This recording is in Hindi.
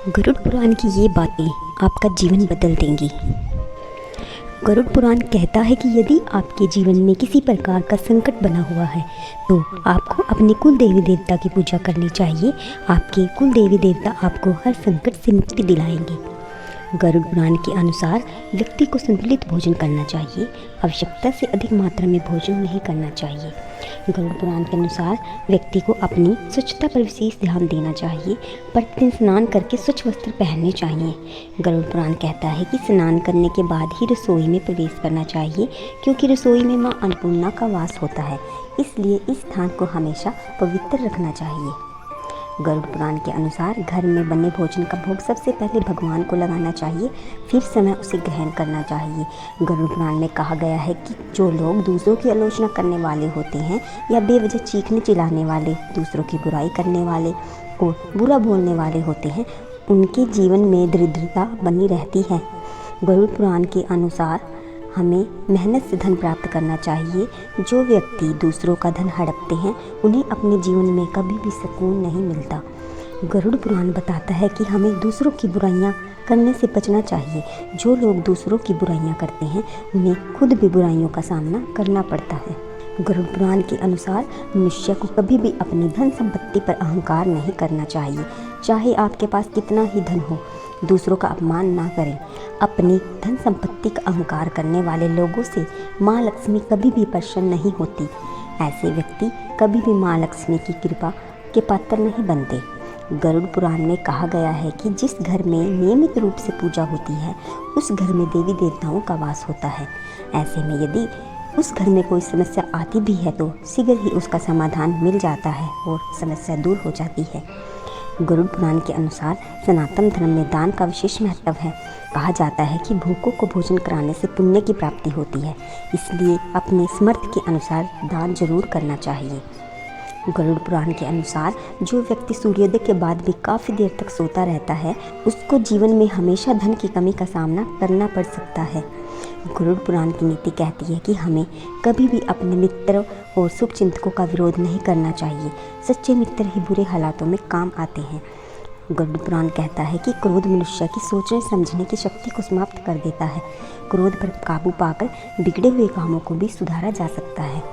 गरुड़ पुराण की ये बातें आपका जीवन बदल देंगी। गरुड़ पुराण कहता है कि यदि आपके जीवन में किसी प्रकार का संकट बना हुआ है तो आपको अपने कुल देवी देवता की पूजा करनी चाहिए। आपके कुल देवी देवता आपको हर संकट से मुक्ति दिलाएंगे। गरुड़ पुराण के अनुसार व्यक्ति को संतुलित भोजन करना चाहिए। आवश्यकता से अधिक मात्रा में भोजन नहीं करना चाहिए। गरुड़ पुराण के अनुसार व्यक्ति को अपनी स्वच्छता पर विशेष ध्यान देना चाहिए। प्रतिदिन स्नान करके स्वच्छ वस्त्र पहनने चाहिए। गरुड़ पुराण कहता है कि स्नान करने के बाद ही रसोई में प्रवेश करना चाहिए, क्योंकि रसोई में मां अन्नपूर्णा का वास होता है, इसलिए इस स्थान को हमेशा पवित्र रखना चाहिए। गरुड़ पुराण के अनुसार घर में बने भोजन का भोग सबसे पहले भगवान को लगाना चाहिए, फिर समय उसे ग्रहण करना चाहिए। गरुड़ पुराण में कहा गया है कि जो लोग दूसरों की आलोचना करने वाले होते हैं या बेवजह चीखने चिल्लाने वाले, दूसरों की बुराई करने वाले और बुरा बोलने वाले होते हैं, उनके जीवन में दरिद्रता बनी रहती है। गरुड़ पुराण के अनुसार हमें मेहनत से धन प्राप्त करना चाहिए। जो व्यक्ति दूसरों का धन हड़पते हैं उन्हें अपने जीवन में कभी भी सुकून नहीं मिलता। गरुड़ पुराण बताता है कि हमें दूसरों की बुराइयां करने से बचना चाहिए। जो लोग दूसरों की बुराइयां करते हैं उन्हें खुद भी बुराइयों का सामना करना पड़ता है। गरुड़ पुराण के अनुसार मनुष्य को कभी भी अपनी धन संपत्ति पर अहंकार नहीं करना चाहिए। चाहे आपके पास कितना ही धन हो, दूसरों का अपमान ना करें। अपनी धन संपत्ति का अहंकार करने वाले लोगों से माँ लक्ष्मी कभी भी प्रसन्न नहीं होती। ऐसे व्यक्ति कभी भी माँ लक्ष्मी की कृपा के पात्र नहीं बनते। गरुड़ पुराण में कहा गया है कि जिस घर में नियमित रूप से पूजा होती है उस घर में देवी देवताओं का वास होता है। ऐसे में यदि उस घर में कोई समस्या आती भी है तो शीघ्र ही उसका समाधान मिल जाता है और समस्या दूर हो जाती है। गरुड़ पुराण के अनुसार सनातन धर्म में दान का विशेष महत्व है। कहा जाता है कि भूखों को भोजन कराने से पुण्य की प्राप्ति होती है, इसलिए अपने समर्थ के अनुसार दान जरूर करना चाहिए। गरुड़ पुराण के अनुसार जो व्यक्ति सूर्योदय के बाद भी काफ़ी देर तक सोता रहता है उसको जीवन में हमेशा धन की कमी का सामना करना पड़ सकता है। गरुड़ पुराण की नीति कहती है कि हमें कभी भी अपने मित्रों और शुभचिंतकों का विरोध नहीं करना चाहिए। सच्चे मित्र ही बुरे हालातों में काम आते हैं। गरुड़ पुराण कहता है कि क्रोध मनुष्य की सोचने समझने की शक्ति को समाप्त कर देता है। क्रोध पर काबू पाकर बिगड़े हुए कामों को भी सुधारा जा सकता है।